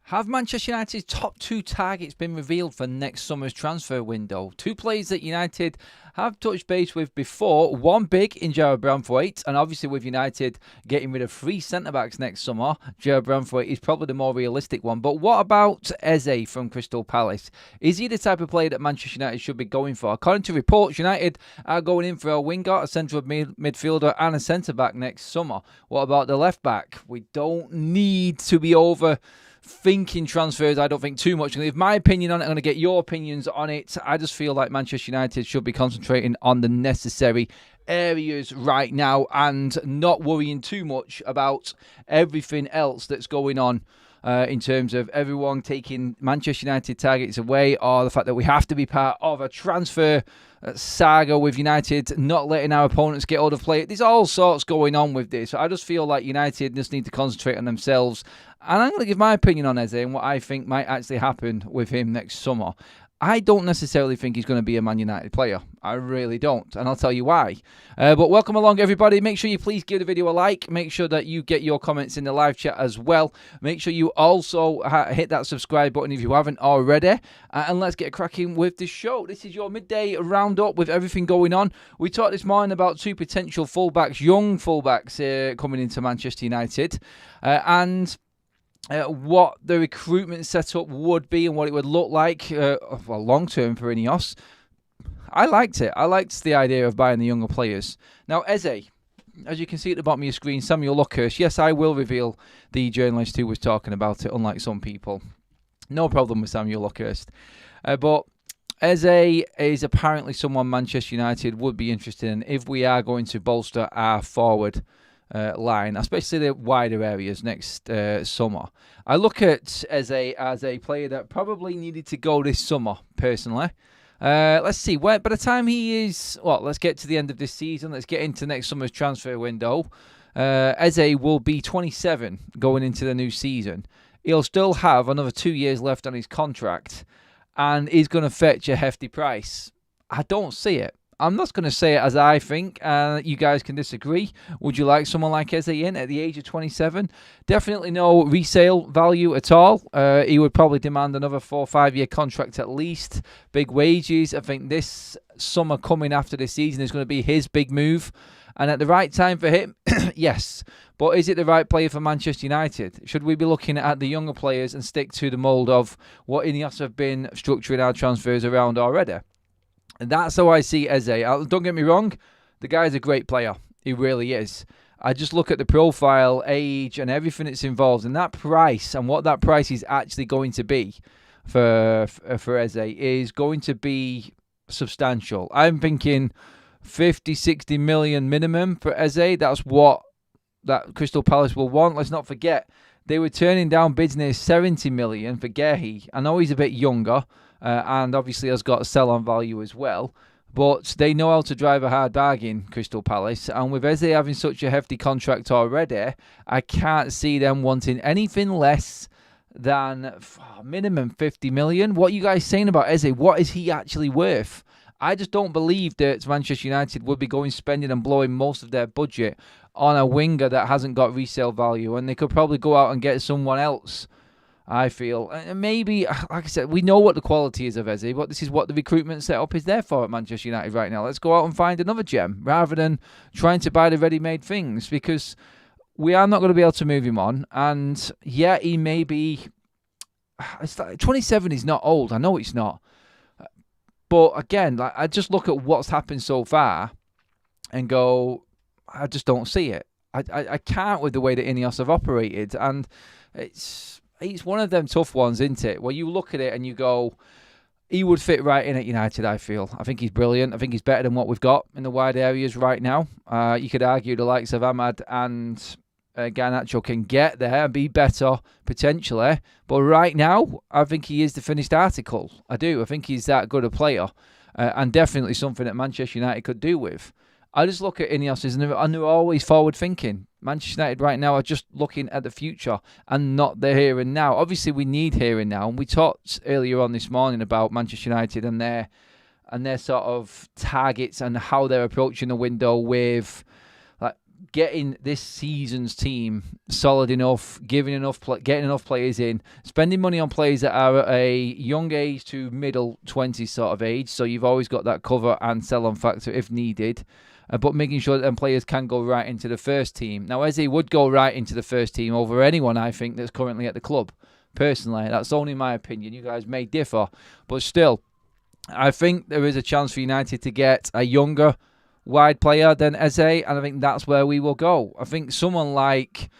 Have Manchester United's top two targets been revealed for next summer's transfer window? Two players that United have touched base with before. One big in EZE Brantthwaite, and obviously with United getting rid of 3 centre-backs next summer, EZE Brantthwaite is probably the more realistic one. But what about EZE from Crystal Palace? Is he the type of player that Manchester United should be going for? According to reports, United are going in for a winger, a central midfielder and a centre-back next summer. What about the left-back? We don't need to be overthinking transfers, I don't think, too much. I'm going to give my opinion on it. I'm going to get your opinions on it. I just feel like Manchester United should be concentrating on the necessary areas right now and not worrying too much about everything else that's going on in terms of everyone taking Manchester United targets away, or the fact that we have to be part of a transfer saga with United not letting our opponents get hold of play. There's all sorts going on with this. I just feel like United just need to concentrate on themselves. And I'm going to give my opinion on EZE and what I think might actually happen with him next summer. I don't necessarily think he's going to be a Man United player. I really don't. And I'll tell you why. But welcome along, everybody. Make sure you please give the video a like. Make sure that you get your comments in the live chat as well. Make sure you also hit that subscribe button if you haven't already. And let's get cracking with the show. This is your midday roundup with everything going on. We talked this morning about 2 potential fullbacks, young fullbacks coming into Manchester United. What the recruitment setup would be and what it would look like long term for Ineos. I liked it. I liked the idea of buying the younger players. Now, EZE, as you can see at the bottom of your screen, Samuel Luckhurst. Yes, I will reveal the journalist who was talking about it, unlike some people. No problem with Samuel Luckhurst. But EZE is apparently someone Manchester United would be interested in if we are going to bolster our forward line, especially the wider areas next summer. I look at EZE as a player that probably needed to go this summer, personally. Let's see, by the time he is, let's get to the end of this season, let's get into next summer's transfer window. EZE will be 27 going into the new season. He'll still have another 2 years left on his contract, and he's going to fetch a hefty price. I don't see it. I'm not going to say it as I think. You guys can disagree. Would you like someone like EZE in at the age of 27? Definitely no resale value at all. He would probably demand another 4 or 5 year contract at least. Big wages. I think this summer coming after this season is going to be his big move. And at the right time for him, yes. But is it the right player for Manchester United? Should we be looking at the younger players and stick to the mould of what Ineos have been structuring our transfers around already? And that's how I see EZE. Don't get me wrong, the guy's a great player. He really is. I just look at the profile, age, and everything that's involved, and that price, and what that price is actually going to be for EZE is going to be substantial. I'm thinking 50, 60 million minimum for EZE. That's what that Crystal Palace will want. Let's not forget, they were turning down bids near 70 million for Gehi. I know he's a bit younger, and obviously has got a sell-on value as well. But they know how to drive a hard bargain, Crystal Palace. And with EZE having such a hefty contract already, I can't see them wanting anything less than minimum 50 million. What are you guys saying about EZE? What is he actually worth? I just don't believe that Manchester United would be going spending and blowing most of their budget on a winger that hasn't got resale value. And they could probably go out and get someone else, I feel. And maybe, like I said, we know what the quality is of EZE, but this is what the recruitment setup is there for at Manchester United right now. Let's go out and find another gem rather than trying to buy the ready-made things, because we are not going to be able to move him on. And yeah, he may be... 27 is not old. I know it's not. But again, I just look at what's happened so far and go, I just don't see it. I can't with the way that Ineos have operated. And it's one of them tough ones, isn't it? Where you look at it and you go, he would fit right in at United, I feel. I think he's brilliant. I think he's better than what we've got in the wide areas right now. You could argue the likes of Ahmad and Garnacho can get there and be better, potentially. But right now, I think he is the finished article. I do. I think he's that good a player. And definitely something that Manchester United could do with. I just look at Ineos and they're always forward-thinking. Manchester United right now are just looking at the future and not the here and now. Obviously, we need here and now. And we talked earlier on this morning about Manchester United and their sort of targets and how they're approaching the window with getting this season's team solid enough, getting enough players in, spending money on players that are at a young age to middle 20s sort of age, so you've always got that cover and sell-on factor if needed, but making sure that them players can go right into the first team. Now, Eze would go right into the first team over anyone, I think, that's currently at the club. Personally, that's only my opinion. You guys may differ, but still, I think there is a chance for United to get a younger wide player than Eze, and I think that's where we will go. I think someone like,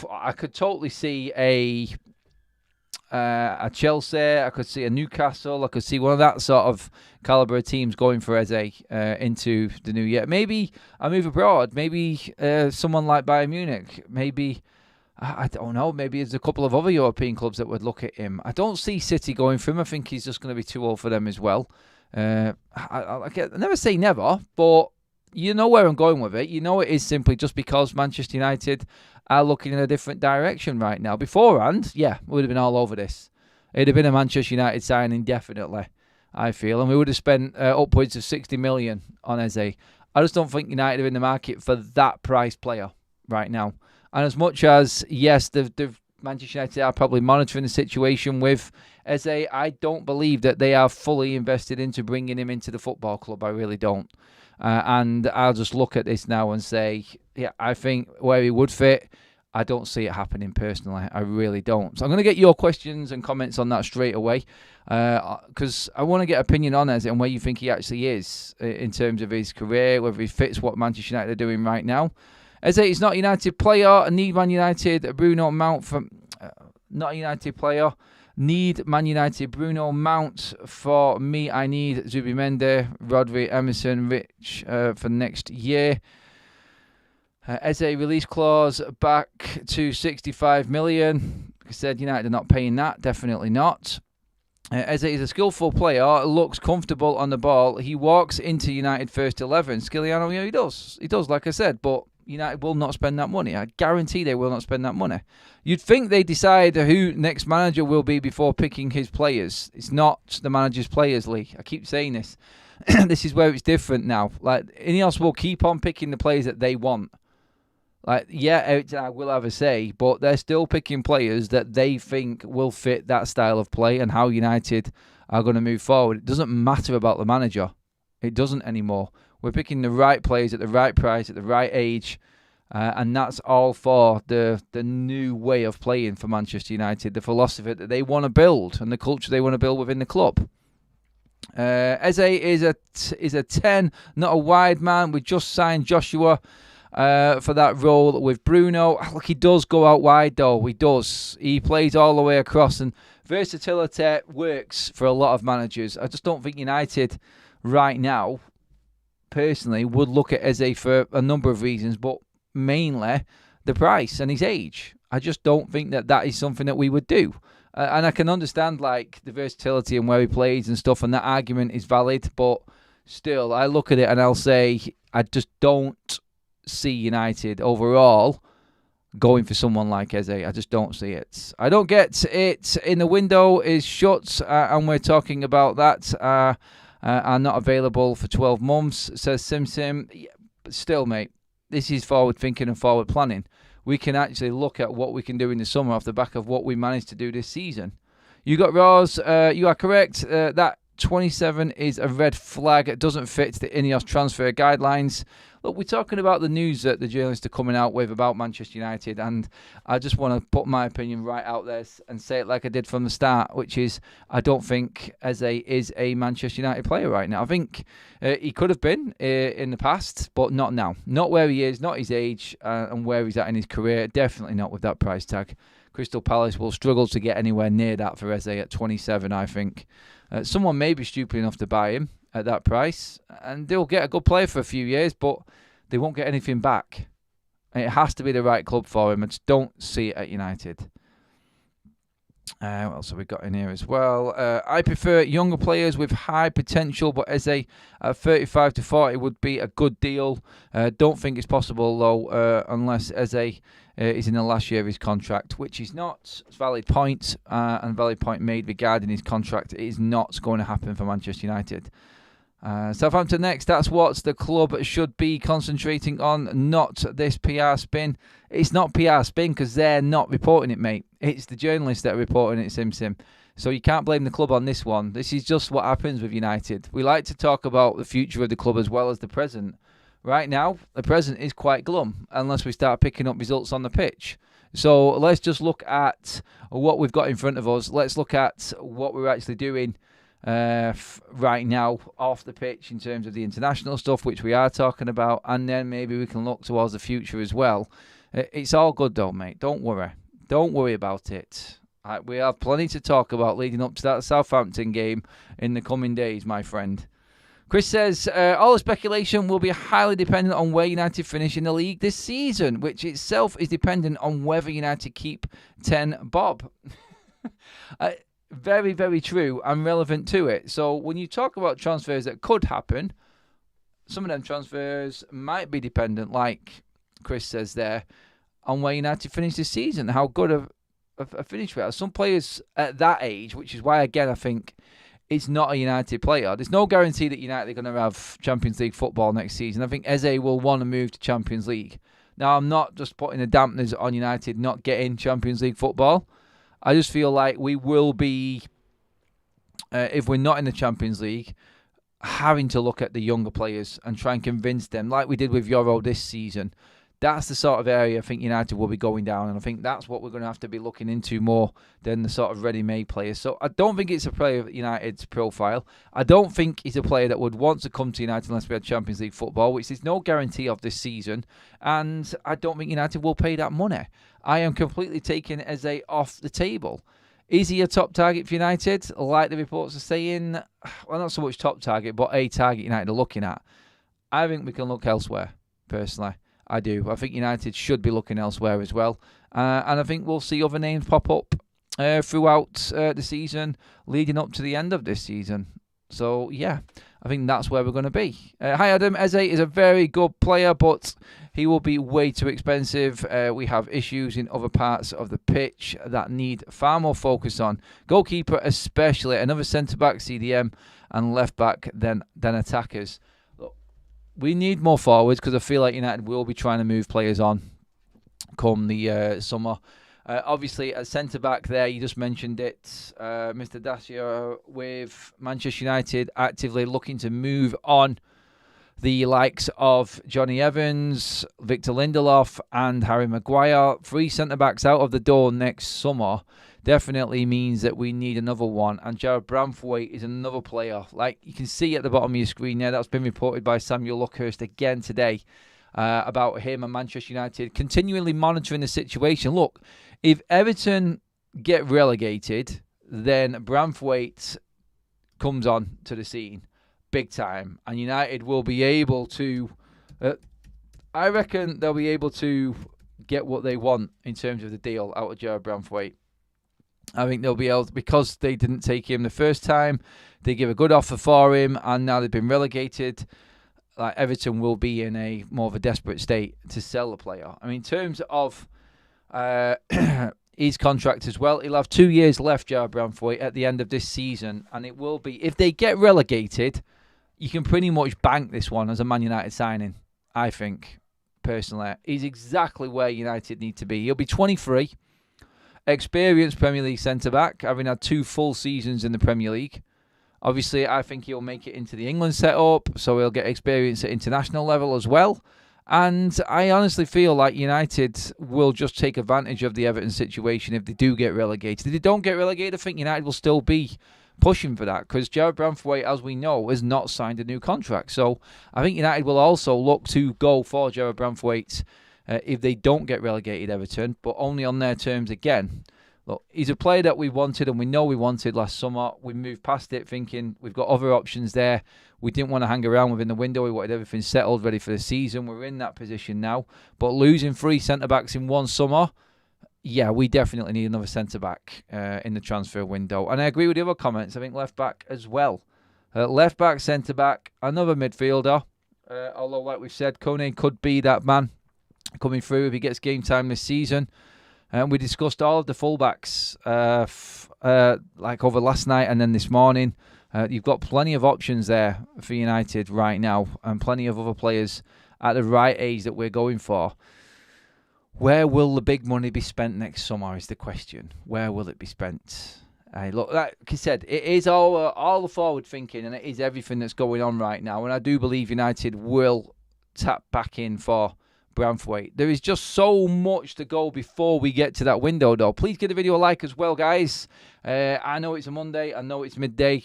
I could totally see a Chelsea, I could see a Newcastle, I could see one of that sort of calibre of teams going for Eze into the new year. Maybe a move abroad, maybe someone like Bayern Munich, maybe, I don't know, maybe there's a couple of other European clubs that would look at him. I don't see City going for him. I think he's just going to be too old for them as well. I never say never, but you know where I'm going with it. You know it is simply just because Manchester United are looking in a different direction right now. Beforehand, yeah, we would have been all over this. It'd have been a Manchester United signing, definitely, I feel. And we would have spent upwards of 60 million on Eze. I just don't think United are in the market for that price player right now. And as much as, yes, the Manchester United are probably monitoring the situation with Eze, I don't believe that they are fully invested into bringing him into the football club. I really don't. And I'll just look at this now and say, yeah, I think where he would fit, I don't see it happening personally. I really don't. So I'm going to get your questions and comments on that straight away, because I want to get opinion on Eze and where you think he actually is in terms of his career, whether he fits what Manchester United are doing right now. Eze is not a United player. I need Man United. Bruno Mount from not a United player. Need Man United. Bruno Mount for me. I need Zubimendi, Rodri, Emerson, Rich for next year. Eze release clause back to 65 million. Like I said, United are not paying that. Definitely not. Eze is a skillful player, looks comfortable on the ball. He walks into United first 11. Skilliano, yeah, he does. He does, like I said, but United will not spend that money. I guarantee they will not spend that money. You'd think they decide who next manager will be before picking his players. It's not the manager's players, Lee. I keep saying this. This is where it's different now. Like, Ineos will keep on picking the players that they want. Like, yeah, Eric Ten Hag will have a say, but they're still picking players that they think will fit that style of play and how United are going to move forward. It doesn't matter about the manager. It doesn't anymore. We're picking the right players at the right price, at the right age, and that's all for the new way of playing for Manchester United, the philosophy that they want to build and the culture they want to build within the club. Eze is a 10, not a wide man. We just signed Joshua for that role with Bruno. Look, he does go out wide though. He does. He plays all the way across, and versatility works for a lot of managers. I just don't think United right now, personally, would look at Eze for a number of reasons, but mainly the price and his age. I just don't think that is something that we would do. And I can understand like the versatility and where he plays and stuff, and that argument is valid, but still, I look at it and I'll say I just don't see United overall going for someone like Eze. I just don't see it. I don't get it. In the window is shut, and we're talking about that. Are not available for 12 months, says Sim. Yeah, but still, mate, this is forward thinking and forward planning. We can actually look at what we can do in the summer off the back of what we managed to do this season. You got Roz. You are correct. That 27 is a red flag. It doesn't fit the Ineos transfer guidelines. Look, we're talking about the news that the journalists are coming out with about Manchester United, and I just want to put my opinion right out there and say it like I did from the start, which is I don't think Eze is a Manchester United player right now. I think he could have been in the past, but not now. Not where he is, not his age, and where he's at in his career. Definitely not with that price tag. Crystal Palace will struggle to get anywhere near that for Eze at 27, I think. Someone may be stupid enough to buy him at that price, and they'll get a good player for a few years, but they won't get anything back. It has to be the right club for him. I just don't see it at United. What else have we got in here as well? I prefer younger players with high potential, but Eze at 35 to 40 would be a good deal. Don't think it's possible, though, unless Eze is in the last year of his contract, which is not. It's a valid point, and valid point made regarding his contract. It is not going to happen for Manchester United. Southampton next. That's what the club should be concentrating on, not this PR spin. It's not PR spin because they're not reporting it, mate. It's the journalists that are reporting it, Sim. So you can't blame the club on this one. This is just what happens with United. We like to talk about the future of the club as well as the present. Right now, the present is quite glum unless we start picking up results on the pitch. So let's just look at what we've got in front of us. Let's look at what we're actually doing right now off the pitch in terms of the international stuff, which we are talking about, and then maybe we can look towards the future as well. It's all good though, mate. Don't worry about it. We have plenty to talk about leading up to that Southampton game in the coming days, my friend. Chris says, all the speculation will be highly dependent on where United finish in the league this season, which itself is dependent on whether United keep 10 Bob. Very, very true and relevant to it. So when you talk about transfers that could happen, some of them transfers might be dependent, like Chris says there, on where United finish this season, how good a finish we have. Some players at that age, which is why, again, I think it's not a United player. There's no guarantee that United are going to have Champions League football next season. I think Eze will want to move to Champions League. Now, I'm not just putting the dampeners on United not getting Champions League football. I just feel like we will be, if we're not in the Champions League, having to look at the younger players and try and convince them, like we did with Euro this season. That's the sort of area I think United will be going down, and I think that's what we're going to have to be looking into more than the sort of ready-made players. So I don't think it's a player of United's profile. I don't think he's a player that would want to come to United unless we had Champions League football, which is no guarantee of this season, and I don't think United will pay that money. I am completely taking Eze off the table. Is he a top target for United? Like the reports are saying, well, not so much top target, but a target United are looking at. I think we can look elsewhere, personally. I do. I think United should be looking elsewhere as well. And I think we'll see other names pop up throughout the season, leading up to the end of this season. So, yeah, I think that's where we're going to be. Hi, Adam. Eze is a very good player, but he will be way too expensive. We have issues in other parts of the pitch that need far more focus on. Goalkeeper especially, another centre-back, CDM, and left-back than attackers. We need more forwards because I feel like United will be trying to move players on come the summer. Obviously, at centre-back there, you just mentioned it, Mr Dacia with Manchester United actively looking to move on the likes of Johnny Evans, Victor Lindelof and Harry Maguire. 3 centre-backs out of the door next summer definitely means that we need another one. And Jared Brantwaite is another player. Like you can see at the bottom of your screen there, that's been reported by Samuel Luckhurst again today about him and Manchester United continually monitoring the situation. Look, if Everton get relegated, then Brantwaite comes on to the scene big time. And United will be able to, I reckon they'll be able to get what they want in terms of the deal out of Jared Brantwaite. I think they'll be able to, because they didn't take him the first time, they give a good offer for him, and now they've been relegated. Like Everton will be in a more of a desperate state to sell the player. I mean, in terms of his contract as well, he'll have 2 years left, Jared Brantwaite, at the end of this season, and it will be, if they get relegated, you can pretty much bank this one as a Man United signing, I think, personally. He's exactly where United need to be. He'll be 23. Experienced Premier League centre-back, having had 2 full seasons in the Premier League. Obviously, I think he'll make it into the England setup, so he'll get experience at international level as well. And I honestly feel like United will just take advantage of the Everton situation if they do get relegated. If they don't get relegated, I think United will still be pushing for that, because Jared Brantwaite, as we know, has not signed a new contract. So I think United will also look to go for Jared Brantwaite if they don't get relegated, Everton, but only on their terms again. Look, he's a player that we wanted, and we know we wanted last summer. We moved past it thinking we've got other options there. We didn't want to hang around within the window. We wanted everything settled, ready for the season. We're in that position now. But losing 3 centre-backs in one summer, yeah, we definitely need another centre-back in the transfer window. And I agree with the other comments. I think left-back as well. Left-back, centre-back, another midfielder. Although, like we've said, Kone could be that man coming through if he gets game time this season. And we discussed all of the fullbacks like over last night and then this morning. You've got plenty of options there for United right now, and plenty of other players at the right age that we're going for. Where will the big money be spent next summer is the question. Where will it be spent? Look, like I said, it is all the forward thinking, and it is everything that's going on right now. And I do believe United will tap back in for Brantwaite. There is just so much to go before we get to that window, though. Please give the video a like as well, guys. I know it's a Monday. I know it's midday.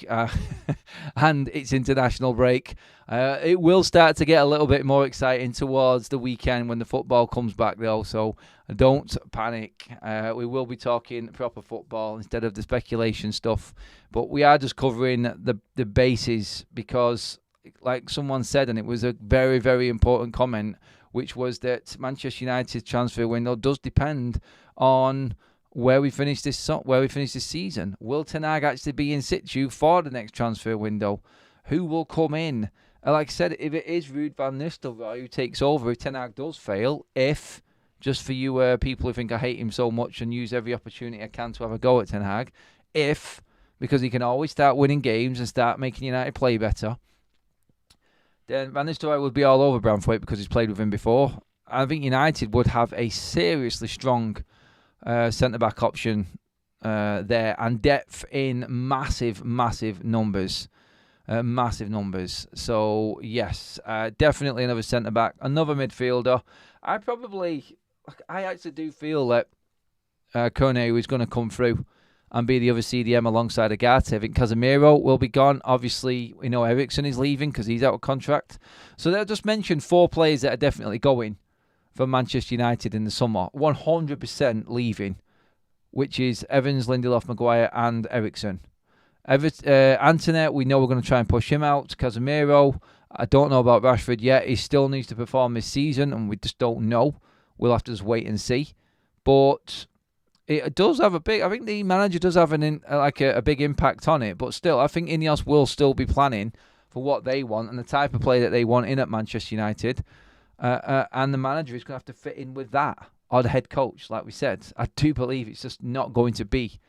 And it's international break. It will start to get a little bit more exciting towards the weekend when the football comes back, though. So don't panic. We will be talking proper football instead of the speculation stuff. But we are just covering the bases because, like someone said, and it was a very, very important comment, which was that Manchester United's transfer window does depend on where we finish this season. Will Ten Hag actually be in situ for the next transfer window? Who will come in? Like I said, if it is Ruud van Nistelrooy who takes over, if Ten Hag does fail, just for you people who think I hate him so much and use every opportunity I can to have a go at Ten Hag, because he can always start winning games and start making United play better, then Van Nistelrooy would be all over Brantwaite because he's played with him before. I think United would have a seriously strong centre-back option there, and depth in massive, massive numbers. So, yes, definitely another centre-back, another midfielder. I actually do feel that Kone is going to come through and be the other CDM alongside Agate. I think Casemiro will be gone. Obviously, we know Eriksen is leaving because he's out of contract. So they'll just mention 4 players that are definitely going for Manchester United in the summer. 100% leaving, which is Evans, Lindelof, Maguire and Eriksen. Antony, we know we're going to try and push him out. Casemiro, I don't know about Rashford yet. He still needs to perform this season and we just don't know. We'll have to just wait and see. But it does have I think the manager does have a big impact on it, but still, I think Ineos will still be planning for what they want and the type of play that they want in at Manchester United, and the manager is going to have to fit in with that, or the head coach, like we said. I do believe it's just not going to be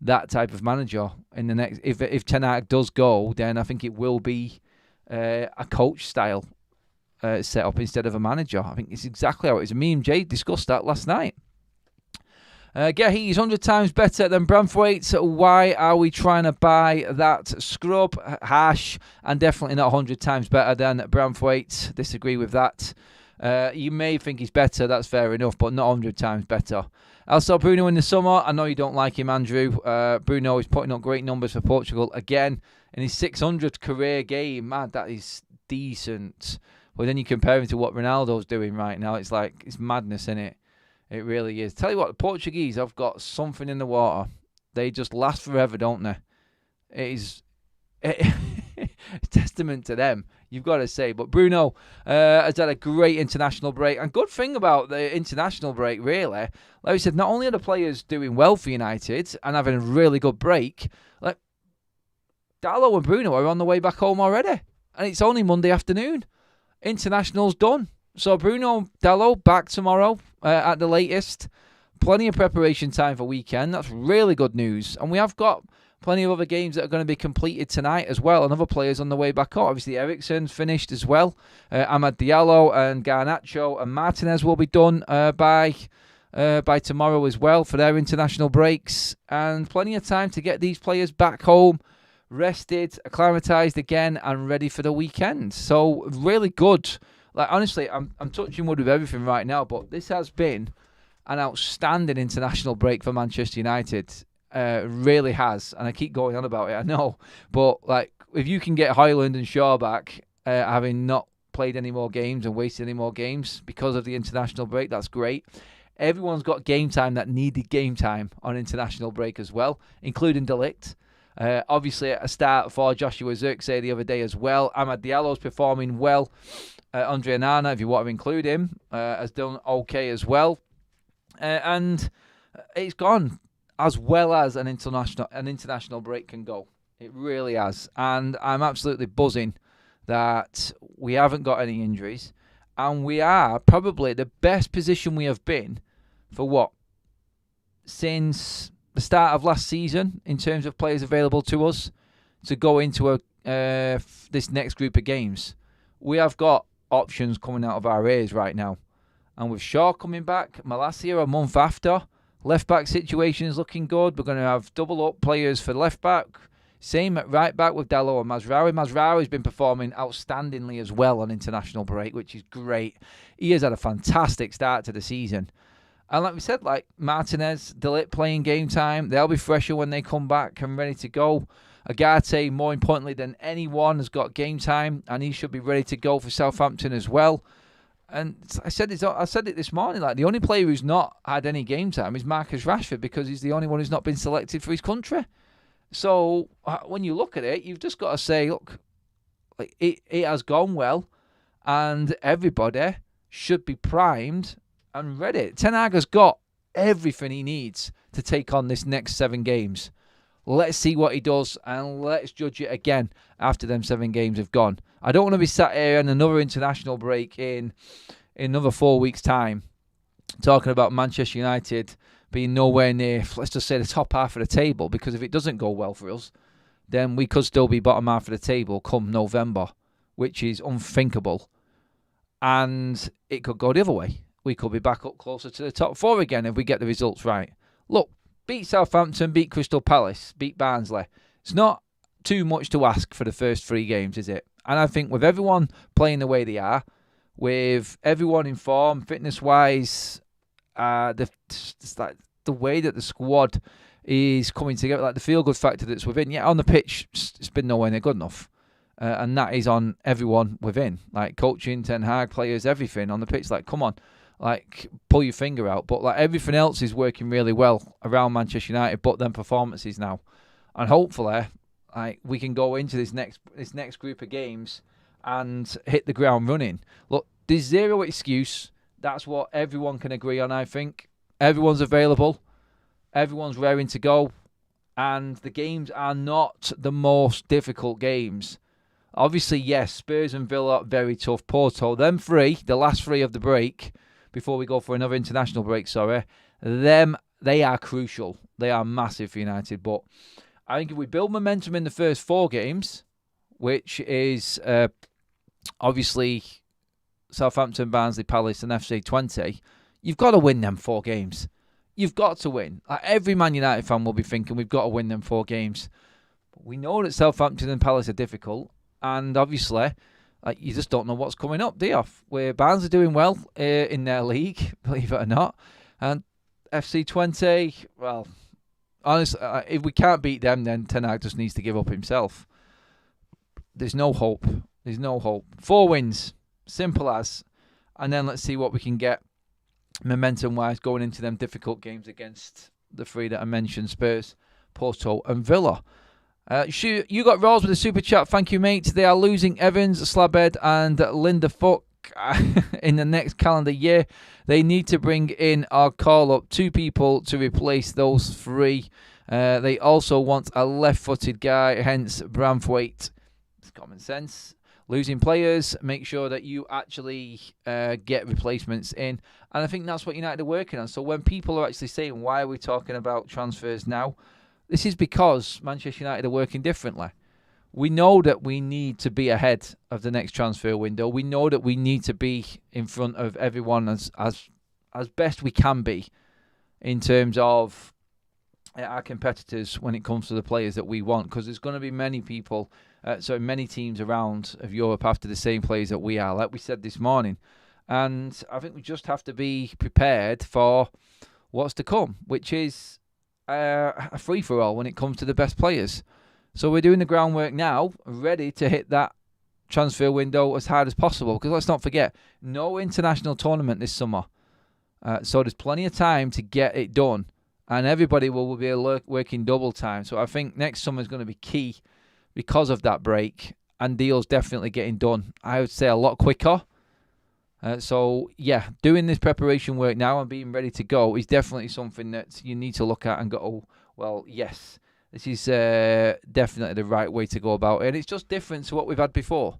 that type of manager in the next. If Ten Hag does go, then I think it will be a coach style setup instead of a manager. I think it's exactly how it is. Me and Jay discussed that last night. He's 100 times better than Brantwaite. Why are we trying to buy that scrub? Harsh, and definitely not 100 times better than Brantwaite. Disagree with that. You may think he's better, that's fair enough, but not 100 times better. I saw Bruno in the summer. I know you don't like him, Andrew. Bruno is putting up great numbers for Portugal again in his 600th career game. Man, that is decent. But then you compare him to what Ronaldo's doing right now. It's madness, isn't it? It really is. Tell you what, the Portuguese have got something in the water. They just last forever, don't they? It's testament to them, you've got to say. But Bruno has had a great international break. And good thing about the international break, really, like I said, not only are the players doing well for United and having a really good break, like Dalot and Bruno are on the way back home already. And it's only Monday afternoon. International's done. So Bruno, Dalot back tomorrow at the latest. Plenty of preparation time for weekend. That's really good news. And we have got plenty of other games that are going to be completed tonight as well. And other players on the way back up. Obviously, Eriksen's finished as well. Amad Diallo and Garnacho and Martinez will be done by tomorrow as well for their international breaks. And plenty of time to get these players back home, rested, acclimatised again, and ready for the weekend. So really good. Like, honestly, I'm touching wood with everything right now, but this has been an outstanding international break for Manchester United. Really has, and I keep going on about it, I know. But like, if you can get Højlund and Shaw back, having not played any more games and wasted any more games because of the international break, that's great. Everyone's got game time that needed game time on international break as well, including De Ligt. Obviously, a start for Joshua Zirkzee the other day as well. Amad Diallo's performing well. Andre Onana, if you want to include him, has done okay as well. And it's gone as well as an international break can go. It really has. And I'm absolutely buzzing that we haven't got any injuries. And we are probably the best position we have been for since the start of last season in terms of players available to us to go into this next group of games. We have got options coming out of our ears right now. And with Shaw coming back, Malacia a month after, left-back situation is looking good. We're going to have double-up players for left-back. Same at right-back with Dalot and Mazraoui. Mazraoui's been performing outstandingly as well on international break, which is great. He has had a fantastic start to the season. And like we said, like Martinez, De Ligt playing game time. They'll be fresher when they come back and ready to go. Agate, more importantly than anyone, has got game time, and he should be ready to go for Southampton as well. And I said it this morning, like the only player who's not had any game time is Marcus Rashford, because he's the only one who's not been selected for his country. So when you look at it, you've just got to say, look, like it has gone well, and everybody should be primed and ready. Ten Hag has got everything he needs to take on this next 7 games. Let's see what he does, and let's judge it again after them 7 games have gone. I don't want to be sat here in another international break in another 4 weeks' time talking about Manchester United being nowhere near, let's just say, the top half of the table, because if it doesn't go well for us, then we could still be bottom half of the table come November, which is unthinkable. And it could go the other way. We could be back up closer to the top 4 again if we get the results right. Look, beat Southampton, beat Crystal Palace, beat Barnsley. It's not too much to ask for the first 3 games, is it? And I think with everyone playing the way they are, with everyone in form, fitness-wise, the way that the squad is coming together, like the feel-good factor that's within. Yeah, on the pitch, it's been nowhere near good enough. And that is on everyone within. Like coaching, Ten Hag, players, everything on the pitch. Like, come on. Like, pull your finger out. But like everything else is working really well around Manchester United, but then performances now. And hopefully, like, we can go into this next group of games and hit the ground running. Look, there's zero excuse. That's what everyone can agree on, I think. Everyone's available. Everyone's raring to go. And the games are not the most difficult games. Obviously, yes, Spurs and Villa, very tough. Porto, them 3, the last 3 of the break, before we go for another international break, they are crucial. They are massive for United. But I think if we build momentum in the first 4 games, which is obviously Southampton, Barnsley, Palace and FC 20, you've got to win them 4 games. You've got to win. Like, every Man United fan will be thinking we've got to win them 4 games. But we know that Southampton and Palace are difficult. And obviously, you just don't know what's coming up, do you? Where Barnsley are doing well in their league, believe it or not. And FC 20, well, honestly, if we can't beat them, then Ten Hag just needs to give up himself. There's no hope. There's no hope. 4 wins. Simple as. And then let's see what we can get momentum-wise going into them difficult games against the 3 that I mentioned, Spurs, Porto and Villa. You got Rolls with a super chat. Thank you, mate. They are losing Evans, Slabhead and Linda Fuck in the next calendar year. They need to bring in or call up 2 people to replace those 3. They also want a left-footed guy, hence Brandthwaite. It's common sense. Losing players, make sure that you actually get replacements in. And I think that's what United are working on. So when people are actually saying, why are we talking about transfers now? This is because Manchester United are working differently. We know that we need to be ahead of the next transfer window. We know that we need to be in front of everyone as best we can be in terms of our competitors when it comes to the players that we want. Because there's going to be many people, many teams around of Europe after the same players that we are, like we said this morning. And I think we just have to be prepared for what's to come, which is a free-for-all when it comes to the best players. So we're doing the groundwork now, ready to hit that transfer window as hard as possible. Because let's not forget, no international tournament this summer. So there's plenty of time to get it done. And everybody will be working double time. So I think next summer is going to be key because of that break. And deals definitely getting done, I would say, a lot quicker. So, yeah, doing this preparation work now and being ready to go is definitely something that you need to look at and go, oh, well, yes, this is definitely the right way to go about it. And it's just different to what we've had before.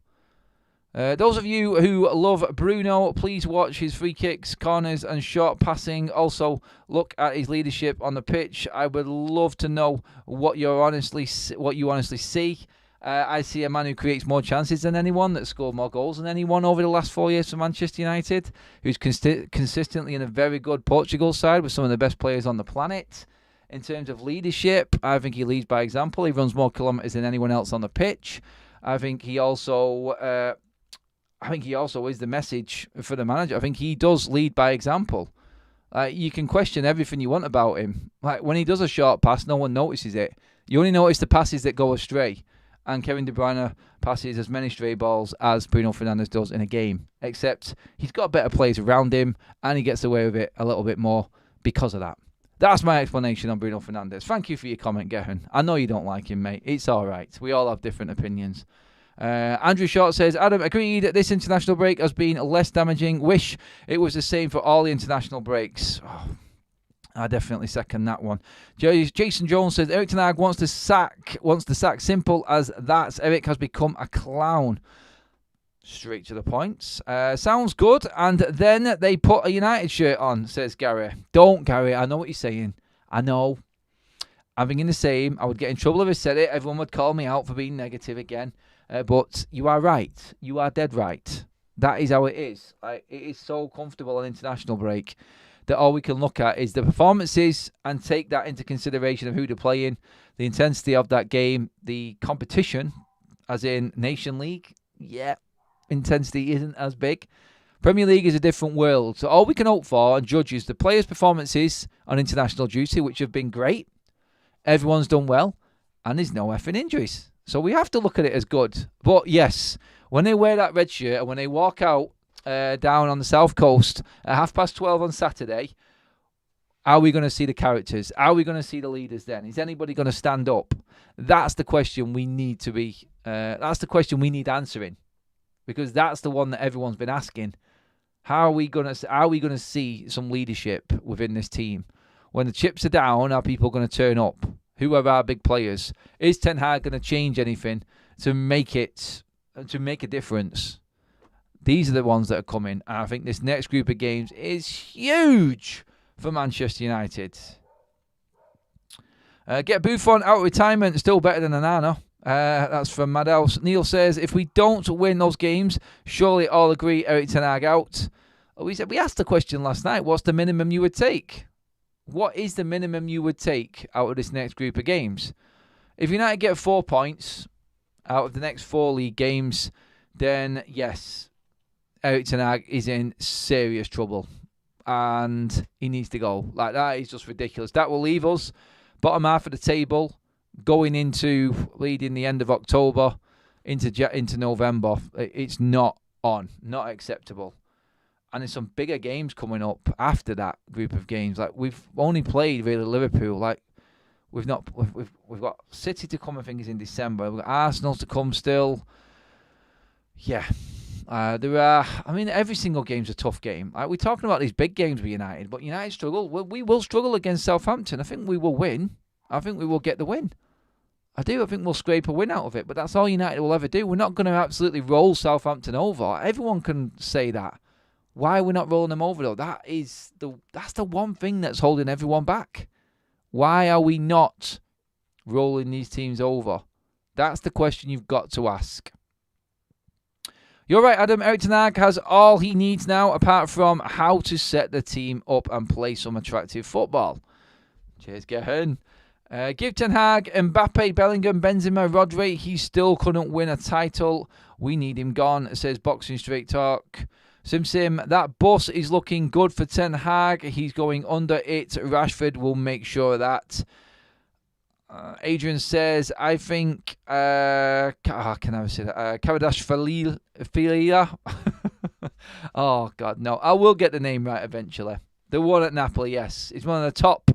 Those of you who love Bruno, please watch his free kicks, corners and short passing. Also, look at his leadership on the pitch. I would love to know what you honestly see. I see a man who creates more chances than anyone, that scored more goals than anyone over the last 4 years for Manchester United, who's consistently in a very good Portugal side with some of the best players on the planet. In terms of leadership, I think he leads by example. He runs more kilometres than anyone else on the pitch. I think he also is the message for the manager. I think he does lead by example. You can question everything you want about him. Like when he does a short pass, no one notices it. You only notice the passes that go astray. And Kevin De Bruyne passes as many stray balls as Bruno Fernandes does in a game. Except he's got better players around him and he gets away with it a little bit more because of that. That's my explanation on Bruno Fernandes. Thank you for your comment, Gehan. I know you don't like him, mate. It's all right. We all have different opinions. Andrew Short says, Adam, agreed this international break has been less damaging. Wish it was the same for all the international breaks. Oh, I definitely second that one. Jason Jones says, Erik ten Hag wants the sack. Simple as that. Erik has become a clown. Straight to the points. Sounds good. And then they put a United shirt on, says Gary. Don't, Gary. I know what you're saying. I know. I'm thinking the same. I would get in trouble if I said it. Everyone would call me out for being negative again. But you are right. You are dead right. That is how it is. It is so comfortable on international break that all we can look at is the performances and take that into consideration of who they're playing, the intensity of that game, the competition, as in Nation League. Yeah, intensity isn't as big. Premier League is a different world. So all we can hope for and judge is the players' performances on international duty, which have been great. Everyone's done well, and there's no effing injuries. So we have to look at it as good. But yes, when they wear that red shirt and when they walk out down on the south coast at 12:30 on Saturday, are we going to see the characters? Are we going to see the leaders then? Is anybody going to stand up? That's the question we need to be. That's the question we need answering, because that's the one that everyone's been asking. How are we going to see some leadership within this team when the chips are down? Are people going to turn up? Who are our big players? Is Ten Hag going to change anything to make a difference? These are the ones that are coming. And I think this next group of games is huge for Manchester United. Get Buffon out of retirement, still better than Onana. That's from Madhouse. Neil says, if we don't win those games, surely all agree Erik ten Hag out. We asked the question last night, what's the minimum you would take? What is the minimum you would take out of this next group of games? If United get 4 points out of the next 4 league games, then yes, Erik ten Hag is in serious trouble. And he needs to go. Like, that is just ridiculous. That will leave us bottom half of the table going into leading the end of October into November. It's not acceptable. And there's some bigger games coming up after that group of games. Like, we've only played really Liverpool. Like, we've got City to come, I think, is in December. We've got Arsenal to come still. Yeah. Every single game's a tough game. Like, we're talking about these big games with United, but United struggle. We will struggle against Southampton. I think we will win. I think we will get the win. I do. I think we'll scrape a win out of it, but that's all United will ever do. We're not going to absolutely roll Southampton over. Everyone can say that. Why are we not rolling them over, though? That's the one thing that's holding everyone back. Why are we not rolling these teams over? That's the question you've got to ask. You're right, Adam. Erik ten Hag has all he needs now, apart from how to set the team up and play some attractive football. Cheers, Gehan. Give Ten Hag, Mbappe, Bellingham, Benzema, Rodri. He still couldn't win a title. We need him gone, says Boxing Straight Talk. Sim, that bus is looking good for Ten Hag. He's going under it. Rashford will make sure of that. Adrian says, I think, can I ever say that? Karadash Filia. Oh, God, no. I will get the name right eventually. The one at Napoli, yes. He's one of the top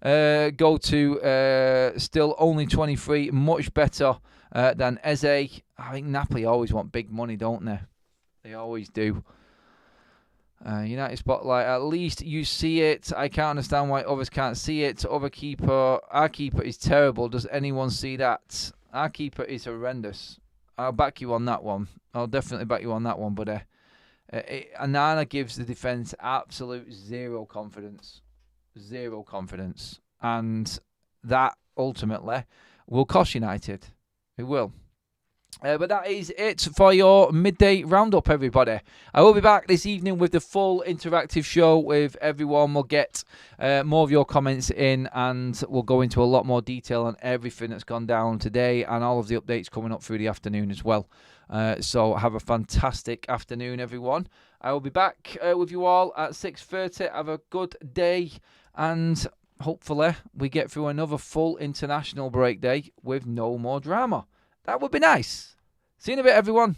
go-to, still only 23, much better than Eze. I think Napoli always want big money, don't they? They always do. United Spotlight, at least you see it. I can't understand why others can't see it. Our keeper is terrible. Does anyone see that? Our keeper is horrendous. I'll back you on that one. I'll definitely back you on that one, buddy. Onana gives the defence absolute zero confidence. Zero confidence. And that ultimately will cost United. It will. But that is it for your midday roundup, everybody. I will be back this evening with the full interactive show with everyone. We'll get more of your comments in, and we'll go into a lot more detail on everything that's gone down today and all of the updates coming up through the afternoon as well. So have a fantastic afternoon, everyone. I will be back with you all at 6:30. Have a good day, and hopefully we get through another full international break day with no more drama. That would be nice. See you in a bit, everyone.